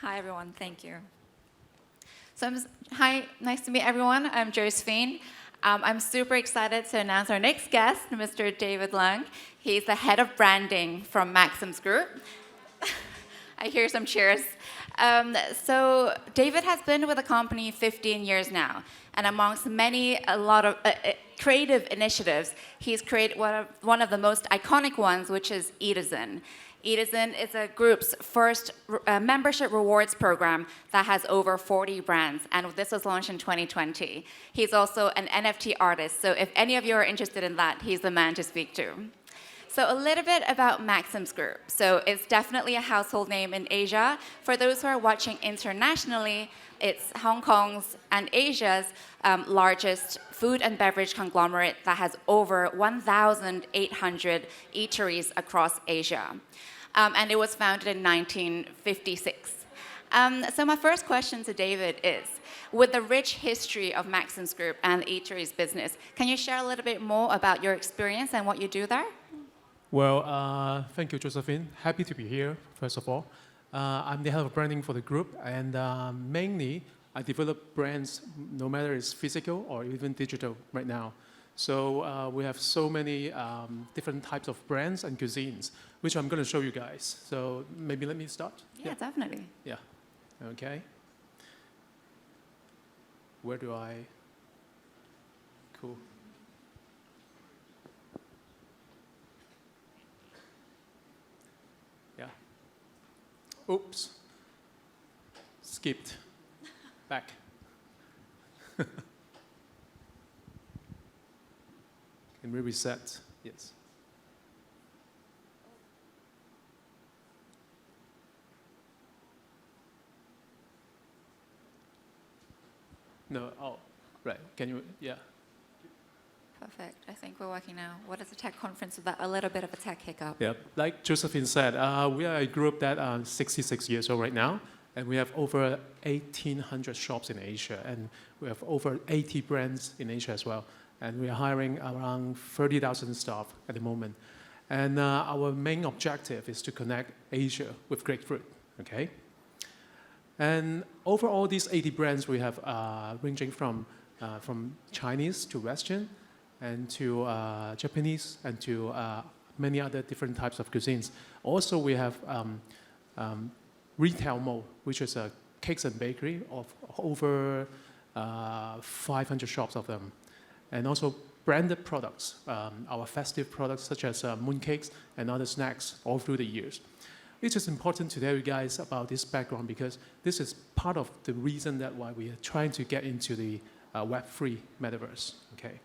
Hi, everyone. Thank you. Hi, nice to meet everyone. I'm Josephine. I'm super excited to announce our next guest, Mr. David Leung. He's the head of branding from Maxim's group. I hear some cheers. So David has been with the company 15 years now, and amongst a lot of creative initiatives, he's created one of the most iconic ones, which is Eativerse. Eativerse is a group's first membership rewards program that has over 40 brands, and this was launched in 2020. He's also an NFT artist, so if any of you are interested in that, he's the man to speak to. So a little bit about Maxim's group. So it's definitely a household name in Asia. For those who are watching internationally, it's Hong Kong's and Asia's largest food and beverage conglomerate that has over 1,800 eateries across Asia. And it was founded in 1956. So my first question to David is, with the rich history of Maxim's group and the eateries business, can you share a little bit more about your experience and what you do there? Well, thank you, Josephine. Happy to be here, first of all. I'm the head of branding for the group, and mainly I develop brands, no matter it's physical or even digital right now. So we have so many different types of brands and cuisines, which I'm going to show you guys. So maybe let me start? Yeah, definitely. Yeah, okay. Where do I? Cool. Yeah. Oops. Skipped. Back. Can we reset? Yes. No, oh, right. Can you, yeah. Perfect. I think we're working now. What is a tech conference without a little bit of a tech hiccup? Yeah, like Josephine said, we are a group that are 66 years old right now, and we have over 1,800 shops in Asia, and we have over 80 brands in Asia as well. And we are hiring around 30,000 staff at the moment. And our main objective is to connect Asia with great food, okay? And over all these 80 brands, we have ranging from Chinese to Western, and to Japanese, and to many other different types of cuisines. Also, we have retail mall, which is a cakes and bakery of over 500 shops of them. And also branded products, our festive products such as mooncakes and other snacks all through the years. It is important to tell you guys about this background because this is part of the reason that why we are trying to get into the Web3 metaverse, okay?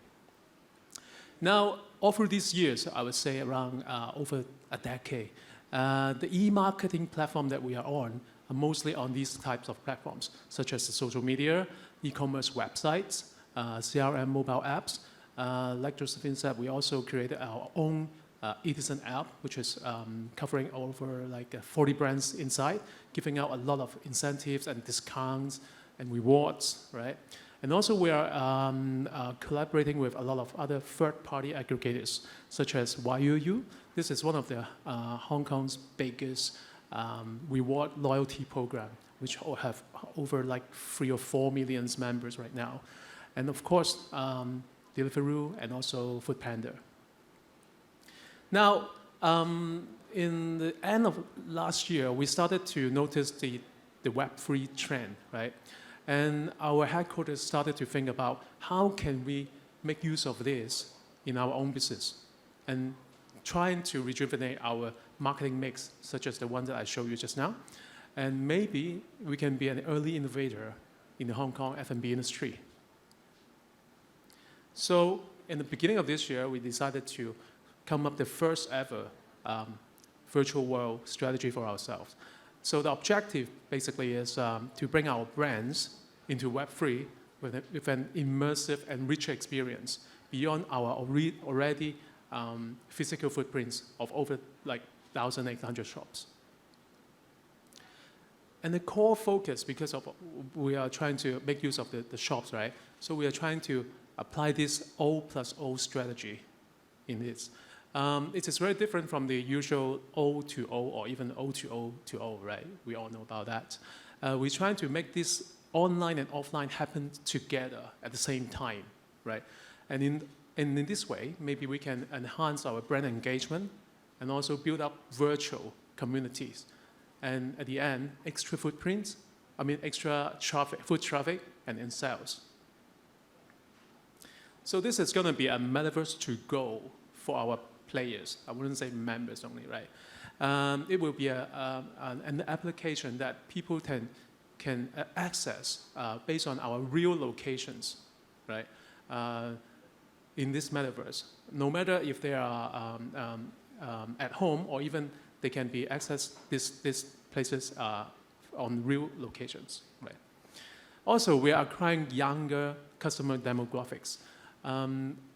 Now, all through these years, I would say around over a decade, the e-marketing platform that we are on are mostly on these types of platforms, such as the social media, e-commerce websites, CRM mobile apps. Like Josephine said, we also created our own Eativerse app, which is covering over like 40 brands inside, giving out a lot of incentives and discounts and rewards, right? And also we are collaborating with a lot of other third-party aggregators, such as YUU. This is one of the Hong Kong's biggest reward loyalty program, which have over like 3 or 4 million members right now. And of course, Deliveroo and also Foodpanda. Now, in the end of last year, we started to notice the Web3 trend, right? And our headquarters started to think about how can we make use of this in our own business and trying to rejuvenate our marketing mix, such as the one that I showed you just now. And maybe we can be an early innovator in the Hong Kong F&B industry. So in the beginning of this year, we decided to come up with the first ever virtual world strategy for ourselves. So the objective basically is to bring our brands into Web3 with an immersive and richer experience beyond our already physical footprints of over like 1,800 shops. And the core focus, because of we are trying to make use of the shops, right? So we are trying to apply this O+O strategy in this. It is very different from the usual O to O or even O to O to O, right? We all know about that. we're trying to make this online and offline happen together at the same time, right? And in this way, maybe we can enhance our brand engagement and also build up virtual communities. And at the end, extra footprints, extra traffic, foot traffic, and in sales. So this is going to be a metaverse to go for our players. I wouldn't say members only, right? It will be an application that people can access based on our real locations, right? In this metaverse, no matter if they are at home or even they can be accessed these places on real locations, right? Also, we are acquiring younger customer demographics.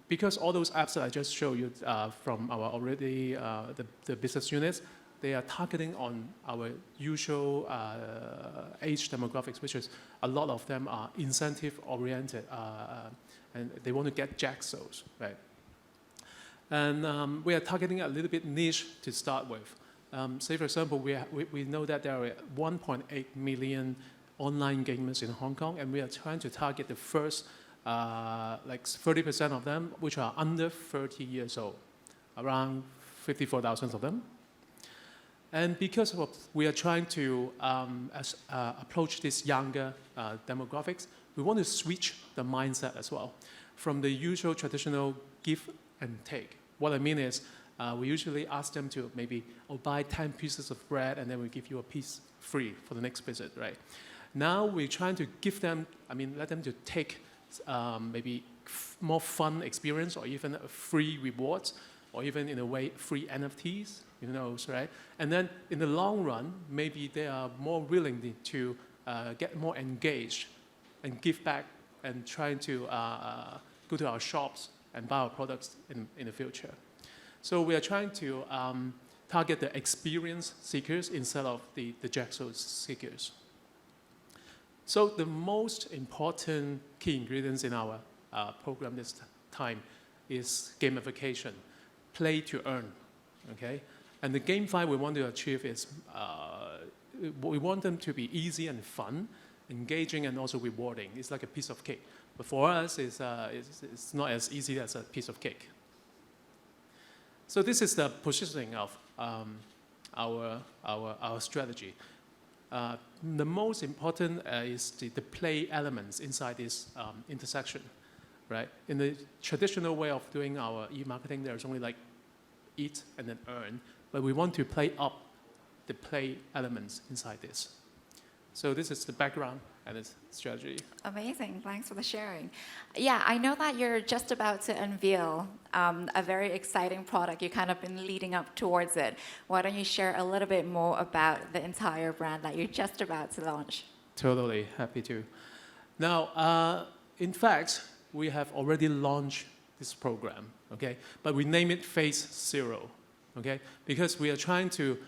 Because all those apps that I just showed you from our already the business units, they are targeting on our usual age demographics, which is a lot of them are incentive oriented and they want to get jackals, right? And we are targeting a little bit niche to start with. Say for example, we know that there are 1.8 million online gamers in Hong Kong, and we are trying to target the first like 30% of them, which are under 30 years old, around 54,000 of them. And because we are trying to approach these younger demographics, we want to switch the mindset as well from the usual traditional give and take. What I mean is we usually ask them to maybe buy 10 pieces of bread and then we give you a piece free for the next visit, right? Now we're trying to give them, let them to take maybe more fun experience or even free rewards or even in a way free NFTs, right? And then in the long run, maybe they are more willing to get more engaged and give back and trying to go to our shops and buy our products in the future. So we are trying to target the experience seekers instead of the jackal seekers. So the most important key ingredients in our program this time is gamification, play to earn, okay? And the GameFi we want to achieve is, we want them to be easy and fun, engaging and also rewarding. It's like a piece of cake. But for us, it's not as easy as a piece of cake. So this is the positioning of our strategy. The most important is the play elements inside this intersection, right? In the traditional way of doing our e-marketing, there's only like eat and then earn, but we want to play up the play elements inside this. So this is the background and its strategy. Amazing, thanks for the sharing. Yeah, I know that you're just about to unveil a very exciting product. You've kind of been leading up towards it. Why don't you share a little bit more about the entire brand that you're just about to launch? Totally, happy to. Now, in fact, we have already launched this program, okay? But we name it Phase 0, okay? Because we are trying to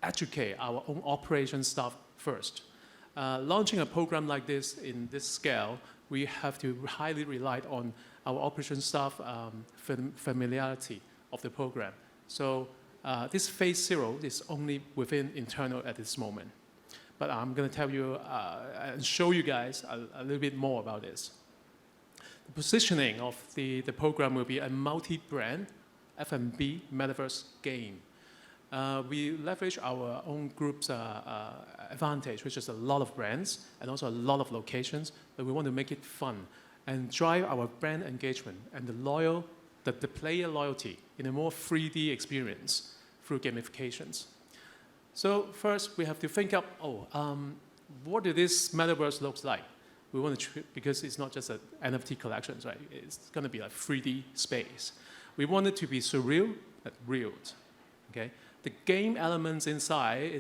educate our own operation staff first. Launching a program like this in this scale, we have to highly rely on our operation staff familiarity of the program. So this Phase 0 is only within internal at this moment. But I'm going to tell you and show you guys a little bit more about this. The positioning of the program will be a multi-brand F&B metaverse game. We leverage our own group's advantage, which is a lot of brands and also a lot of locations, but we want to make it fun and drive our brand engagement and the player loyalty in a more 3D experience through gamifications. So first, we have to think up, what do this metaverse looks like? We want to, because it's not just an NFT collections, right? It's going to be a 3D space. We want it to be surreal, but real, okay? The game elements inside,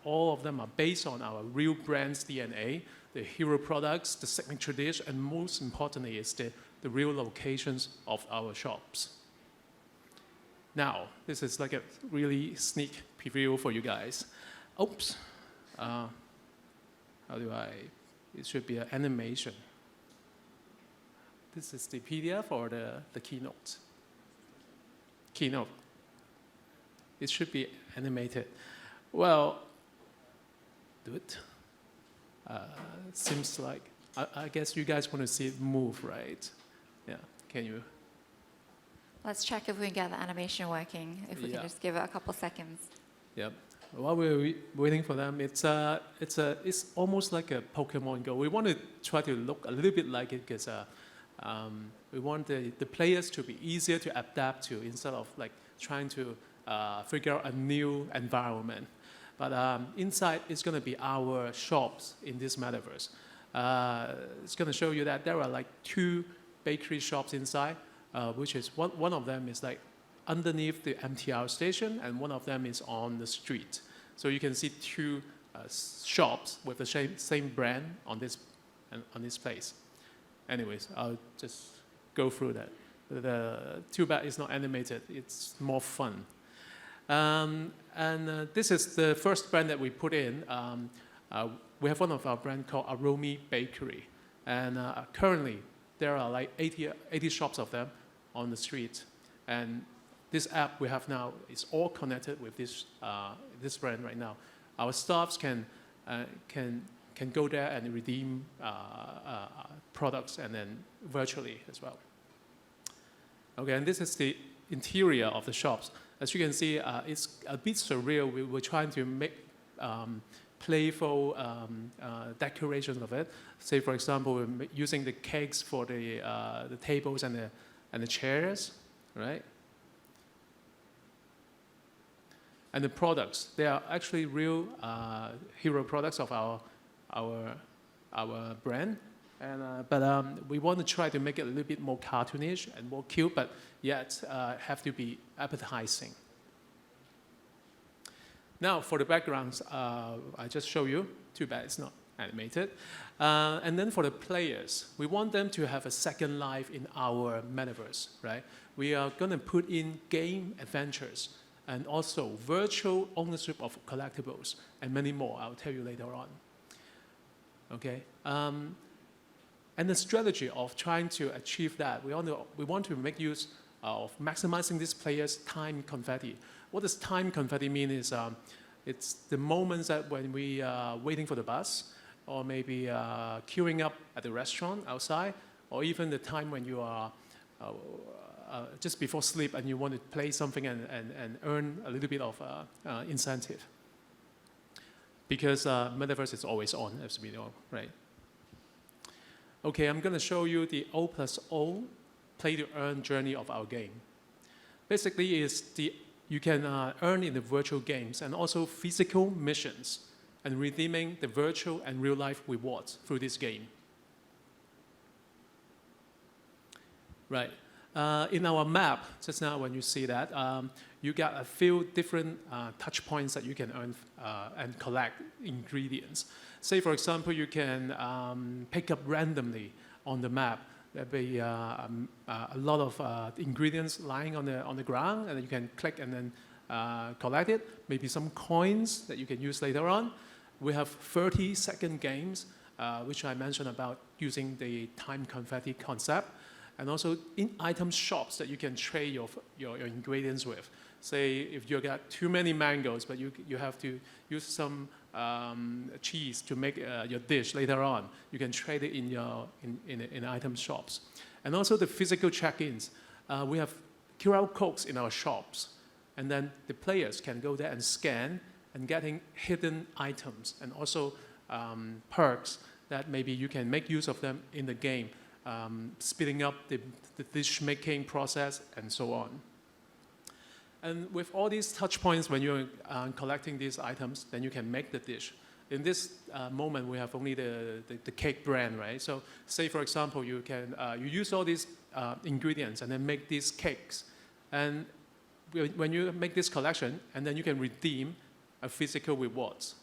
all of them are based on our real brand's DNA, the hero products, the signature dish, and most importantly is the real locations of our shops. Now, this is like a really sneak preview for you guys. Oops. How do it should be an animation. This is the PDF or the keynote? Keynote. It should be animated. Well, do it. Seems like, I guess you guys want to see it move, right? Yeah, can you? Let's check if we can get the animation working, if we can just give it a couple seconds. Yep. While we're waiting for them, it's almost like a Pokemon Go. We want to try to look a little bit like it because we want the players to be easier to adapt to instead of like trying to figure out a new environment. But inside, it's going to be our shops in this metaverse. It's going to show you that there are like 2 bakery shops inside, which is one of them is like underneath the MTR station, and one of them is on the street. So you can see 2 shops with the same brand on this place. Anyways, I'll just go through that. Too bad it's not animated. It's more fun. This is the first brand that we put in. We have one of our brands called Aromi Bakery. And currently, there are like 80 shops of them on the street. And this app we have now is all connected with this brand right now. Our staffs can go there and redeem products and then virtually as well. Okay, and this is the interior of the shops. As you can see, it's a bit surreal. We were trying to make playful decorations of it. Say, for example, we're using the cakes for the tables and the chairs, right? And the products, they are actually real hero products of our brand. But we want to try to make it a little bit more cartoonish and more cute, but yet have to be appetizing. Now, for the backgrounds, I just show you. Too bad it's not animated. And then for the players, we want them to have a second life in our metaverse, right? We are going to put in game adventures and also virtual ownership of collectibles and many more. I'll tell you later on. Okay. And the strategy of trying to achieve that, we want to make use of maximizing this player's time confetti. What does time confetti mean is it's the moments that when we are waiting for the bus, or maybe queuing up at the restaurant outside, or even the time when you are just before sleep and you want to play something and earn a little bit of incentive. Because metaverse is always on, as we know, right? Okay, I'm going to show you the O+O play-to-earn journey of our game. Basically, you can earn in the virtual games and also physical missions and redeeming the virtual and real-life rewards through this game. Right. In our map, just now when you see that, you got a few different touch points that you can earn and collect ingredients. Say, for example, you can pick up randomly on the map. There'll be a lot of ingredients lying on the ground, and you can click and then collect it. Maybe some coins that you can use later on. We have 30-second games, which I mentioned about using the time confetti concept. And also in-item shops that you can trade your ingredients with. Say if you got too many mangoes, but you have to use some cheese to make your dish later on, you can trade it in item shops. And also the physical check-ins. We have QR codes in our shops, and then the players can go there and scan and getting hidden items and also perks that maybe you can make use of them in the game. Speeding up the dish-making process, and so on. And with all these touch points, when you're collecting these items, then you can make the dish. In this moment, we have only the cake brand, right? So say, for example, you use all these ingredients and then make these cakes. And when you make this collection, and then you can redeem a physical rewards.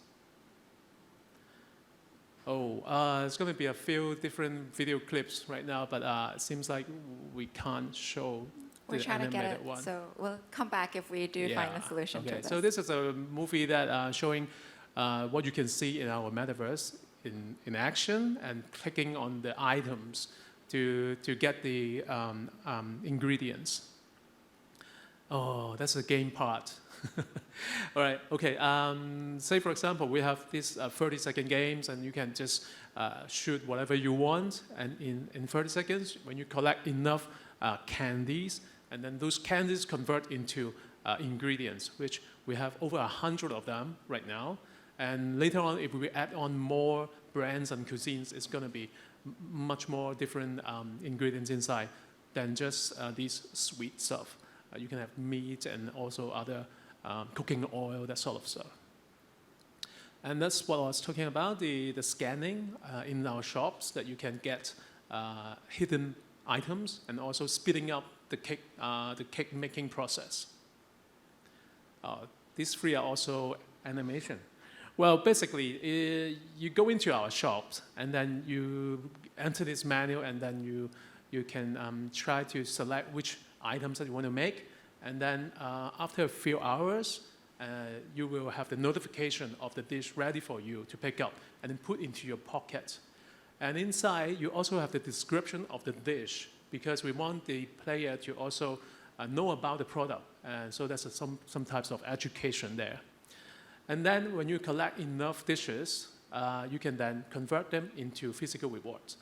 It's going to be a few different video clips right now, but it seems like we can't show the animated one. We're trying to get it, so we'll come back if we do find a solution to this. So this is a movie that showing what you can see in our metaverse in action and clicking on the items to get the ingredients. Oh, that's the game part. All right, okay. Say, for example, we have these 30-second games, and you can just shoot whatever you want. And in 30 seconds, when you collect enough candies, and then those candies convert into ingredients, which we have over 100 of them right now. And later on, if we add on more brands and cuisines, it's going to be much more different ingredients inside than just these sweet stuff. You can have meat and also other cooking oil, that sort of stuff. And that's what I was talking about, the scanning in our shops, that you can get hidden items and also speeding up the cake making process. These three are also animation. Well, basically, you go into our shops and then you enter this menu, and then you can try to select which items that you want to make. And then after a few hours, you will have the notification of the dish ready for you to pick up and then put into your pocket. And inside, you also have the description of the dish, because we want the player to also know about the product. And so there's some types of education there. And then when you collect enough dishes, you can then convert them into physical rewards.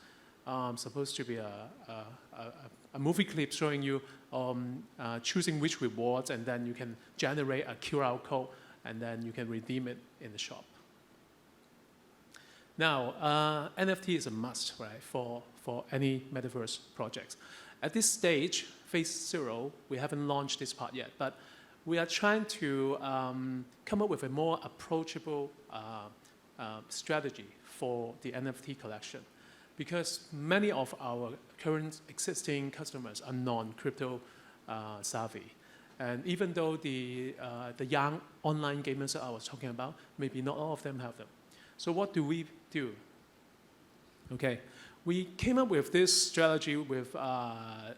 Supposed to be a movie clip showing you choosing which rewards, and then you can generate a QR code, and then you can redeem it in the shop. Now, NFT is a must, right, for any metaverse projects. At this stage, phase 0, we haven't launched this part yet, but we are trying to come up with a more approachable strategy for the NFT collection, because many of our current existing customers are non-crypto savvy. And even though the young online gamers that I was talking about, maybe not all of them have them. So what do we do? Okay, we came up with this strategy with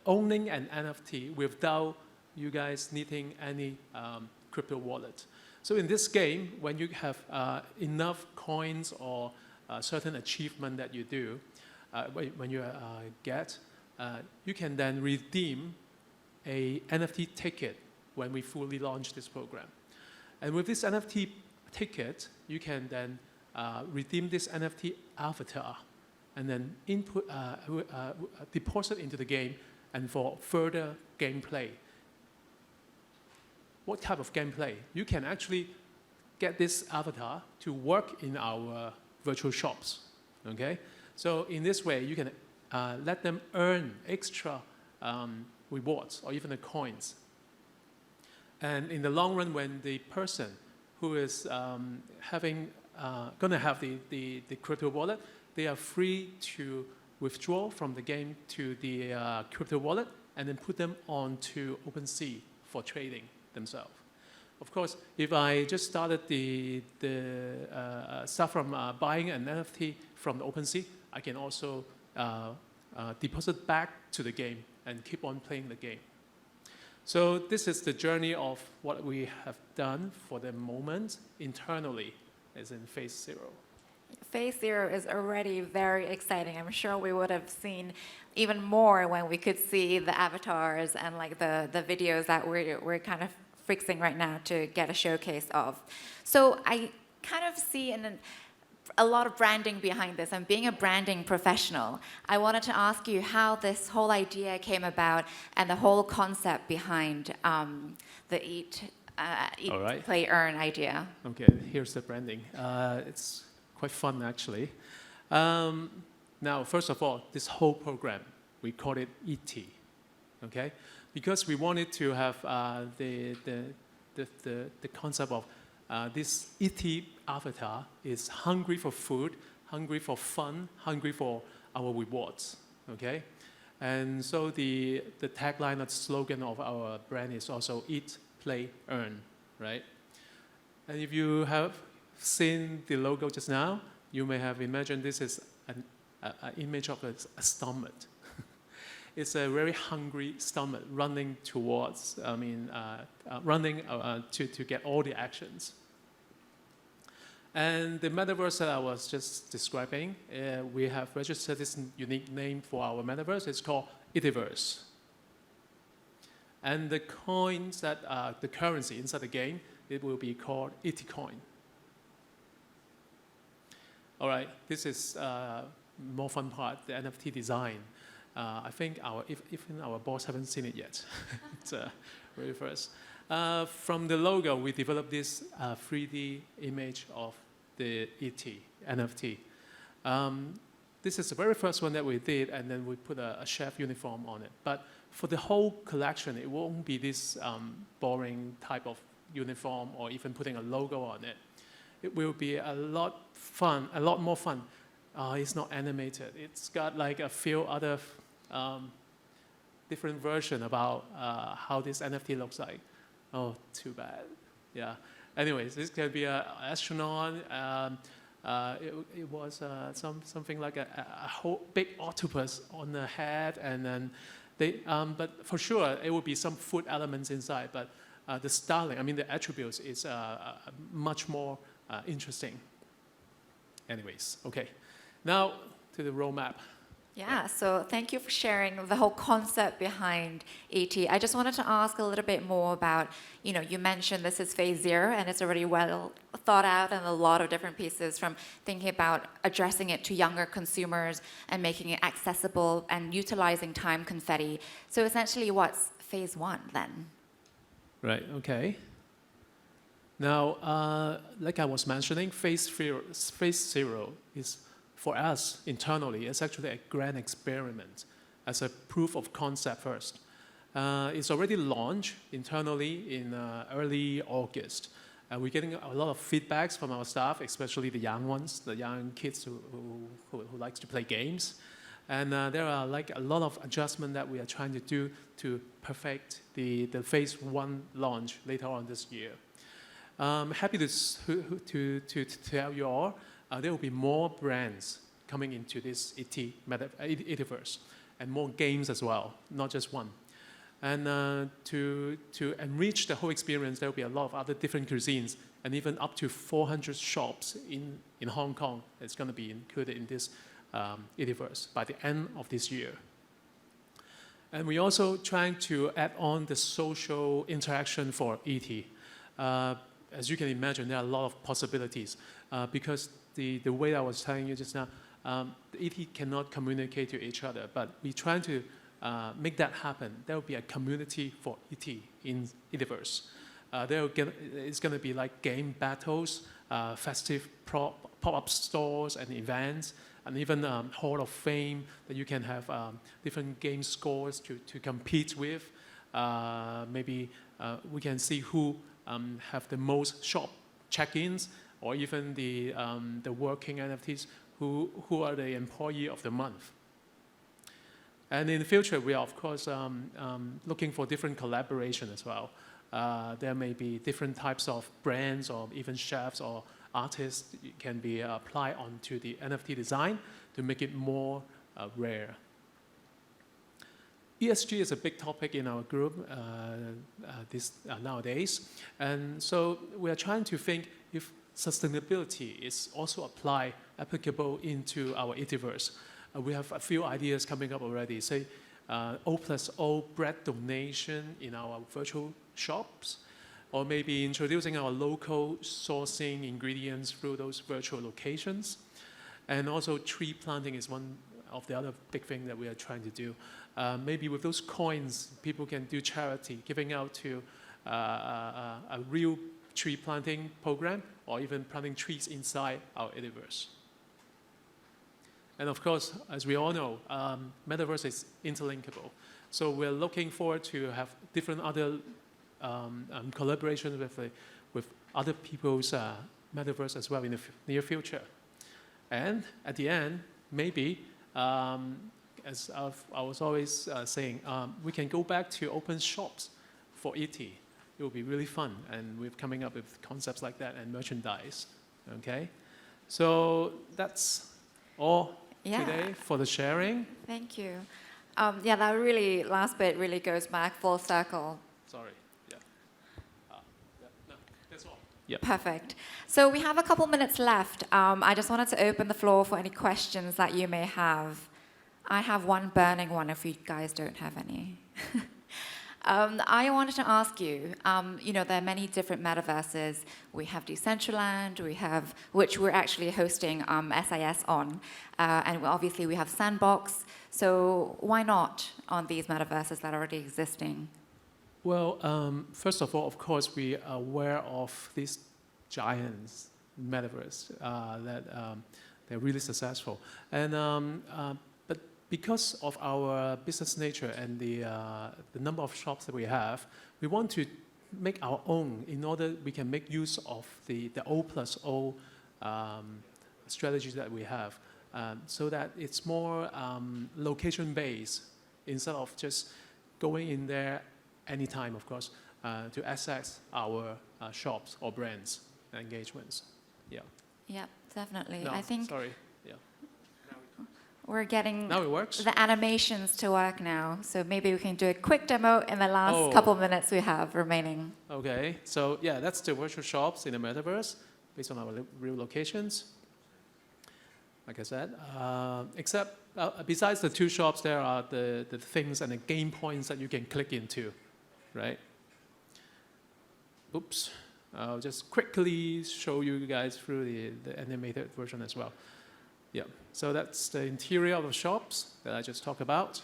owning an NFT without you guys needing any crypto wallet. So in this game, when you have enough coins or certain achievement that you do, when you get, you can then redeem a NFT ticket when we fully launch this program. And with this NFT ticket, you can then redeem this NFT avatar and then deposit into the game and for further gameplay. What type of gameplay? You can actually get this avatar to work in our virtual shops, okay? So in this way, you can let them earn extra rewards or even the coins. And in the long run, when the person who is gonna have the crypto wallet, they are free to withdraw from the game to the crypto wallet and then put them onto OpenSea for trading themselves. Of course, if I just started start from buying an NFT from the OpenSea, I can also deposit back to the game and keep on playing the game. So this is the journey of what we have done for the moment internally, as in phase 0. Phase 0 is already very exciting. I'm sure we would have seen even more when we could see the avatars and like the videos that we're kind of fixing right now to get a showcase of. So I kind of see a lot of branding behind this, and being a branding professional, I wanted to ask you how this whole idea came about and the whole concept behind the eat, right. play, earn idea. Okay, here's the branding. It's quite fun, actually. Now, first of all, this whole program, we call it ET, okay? Because we wanted to have the concept of this ET avatar is hungry for food, hungry for fun, hungry for our rewards, okay? And so the tagline, the slogan of our brand is also eat, play, earn, right? And if you have seen the logo just now, you may have imagined this is an image of a stomach. It's a very hungry stomach running towards, running to get all the actions. And the metaverse that I was just describing, we have registered this unique name for our metaverse. It's called Eativerse. And the coins that the currency inside the game, it will be called Eaticoin. All right, this is more fun part, the NFT design. I think even our boss haven't seen it yet. It's very first. From the logo, we developed this 3D image of the ET NFT. This is the very first one that we did, and then we put a chef uniform on it. But for the whole collection, it won't be this boring type of uniform or even putting a logo on it. It will be a lot more fun. It's not animated. It's got like a few other different versions about how this NFT looks like. Oh, too bad. Yeah. Anyways, this can be an astronaut. It was something like a whole big octopus on the head, and then but for sure it will be some food elements inside. But the styling, I mean the attributes, is much more interesting. Anyways, okay. Now to the roadmap. Yeah, so thank you for sharing the whole concept behind ET. I just wanted to ask a little bit more about, you mentioned this is phase 0 and it's already well thought out and a lot of different pieces from thinking about addressing it to younger consumers and making it accessible and utilizing time confetti. So essentially what's phase 1 then? Right, okay. Now, like I was mentioning, phase 0 is, for us internally, it's actually a grand experiment as a proof of concept first. It's already launched internally in early August. We're getting a lot of feedbacks from our staff, especially the young ones, the young kids who likes to play games. And there are like a lot of adjustment that we are trying to do to perfect the phase 1 launch later on this year. I'm happy to tell you all, there will be more brands coming into this Eativerse, and more games as well, not just one. And to enrich the whole experience, there will be a lot of other different cuisines, and even up to 400 shops in Hong Kong that's going to be included in this Eativerse by the end of this year. And we're also trying to add on the social interaction for ET. As you can imagine, there are a lot of possibilities because the way I was telling you just now, the ET cannot communicate to each other, but we're trying to make that happen. There will be a community for ET in Eativerse. It's going to be like game battles, festive pop-up stores and events, and even Hall of Fame that you can have different game scores to compete with. Maybe we can see who have the most shop check-ins, or even the working NFTs, who are the employee of the month. And in the future, we are, of course, looking for different collaboration as well. There may be different types of brands or even chefs or artists can be applied onto the NFT design to make it more rare. ESG is a big topic in our group nowadays. And so we are trying to think if sustainability is also applicable into our Eativerse. We have a few ideas coming up already. Say, O+O bread donation in our virtual shops, or maybe introducing our local sourcing ingredients through those virtual locations. And also tree planting is one of the other big things that we are trying to do. Maybe with those coins, people can do charity, giving out to a real tree planting program, or even planting trees inside our Eativerse. And of course, as we all know, metaverse is interlinkable. So we're looking forward to have different other collaborations with other people's metaverse as well in the near future. And at the end, maybe, as I was always saying, we can go back to open shops for ET. It will be really fun, and we're coming up with concepts like that and merchandise. Okay, so that's all today for the sharing. Thank you. Yeah, that really last bit really goes back full circle. Sorry. Yeah. No, that's all. Yep. Perfect. So we have a couple minutes left. I just wanted to open the floor for any questions that you may have. I have one burning one if you guys don't have any. I wanted to ask you, there are many different metaverses. We have Decentraland, which we're actually hosting SIS on, and obviously we have Sandbox. So why not on these metaverses that are already existing? Well, first of all, of course, we are aware of these giants metaverse that they're really successful, and but because of our business nature and the number of shops that we have, we want to make our own in order we can make use of the O+O strategies that we have, so that it's more location based instead of just going in there anytime, of course, to access our shops or brands engagements. Yeah. Yeah, definitely. No, I think sorry. Yeah. we're getting Now it works. the animations to work now. So maybe we can do a quick demo in the last couple minutes we have remaining. Okay. So yeah, that's the virtual shops in the metaverse based on our real locations. Like I said, except besides the two shops, there are the things and the game points that you can click into, right? Oops. I'll just quickly show you guys through the animated version as well. Yeah, so that's the interior of the shops that I just talked about.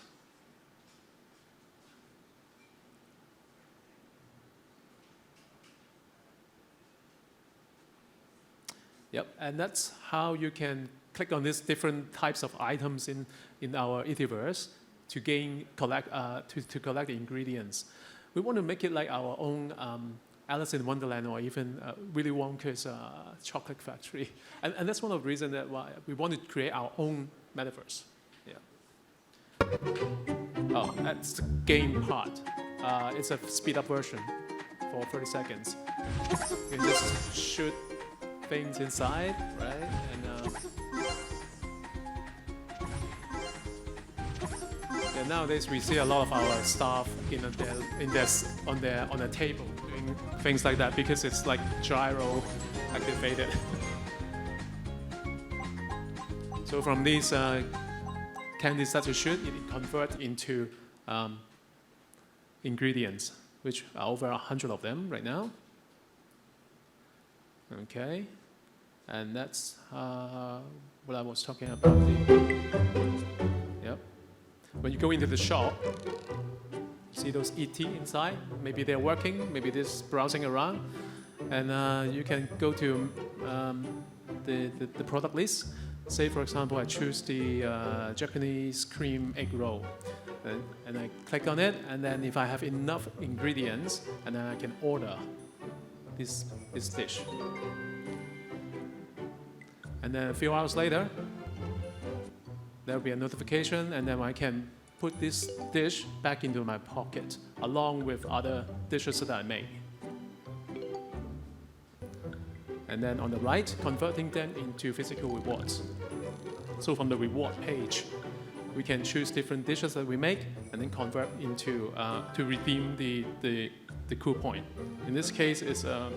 Yep, and that's how you can click on these different types of items in our Eativerse to collect the ingredients. We want to make it like our own Alice in Wonderland or even Willy Wonka's chocolate factory. And that's one of the reasons that why we want to create our own metaverse. Yeah. Oh, that's the game part. It's a speed up version for 30 seconds. You can just shoot things inside, right? And nowadays we see a lot of our staff on their table doing things like that because it's like gyro activated. So from these candies that you shoot, it convert into ingredients, which are over 100 of them right now. Okay, and that's what I was talking about. Yep. When you go into the shop, you see those ET inside. Maybe they're working, maybe they're browsing around, and you can go to the product list. Say, for example, I choose the Japanese cream egg roll, and I click on it, and then if I have enough ingredients, and then I can order this dish. And then a few hours later, there will be a notification, and then I can put this dish back into my pocket, along with other dishes that I make. And then on the right, converting them into physical rewards. So from the reward page, we can choose different dishes that we make, and then convert into to redeem the coupon. In this case, it's a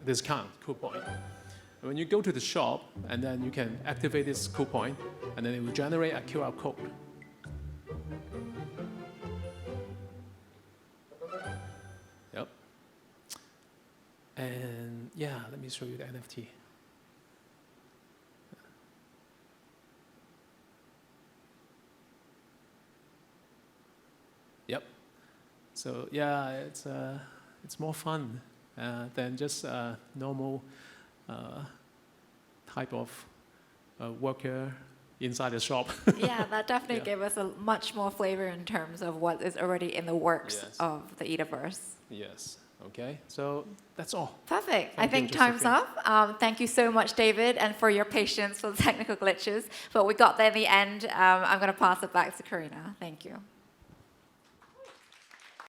discount coupon. And when you go to the shop, and then you can activate this coupon, and then it will generate a QR code. Yep. And yeah, let me show you the NFT. Yep. So yeah, it's more fun than just normal type of worker inside the shop. Yeah, that definitely gave us a much more flavor in terms of what is already in the works of the Eativerse. Yes. Okay. So that's all. Perfect. I think time's up. Thank you so much, David, and for your patience for the technical glitches. But we got there in the end. I'm going to pass it back to Karina. Thank you.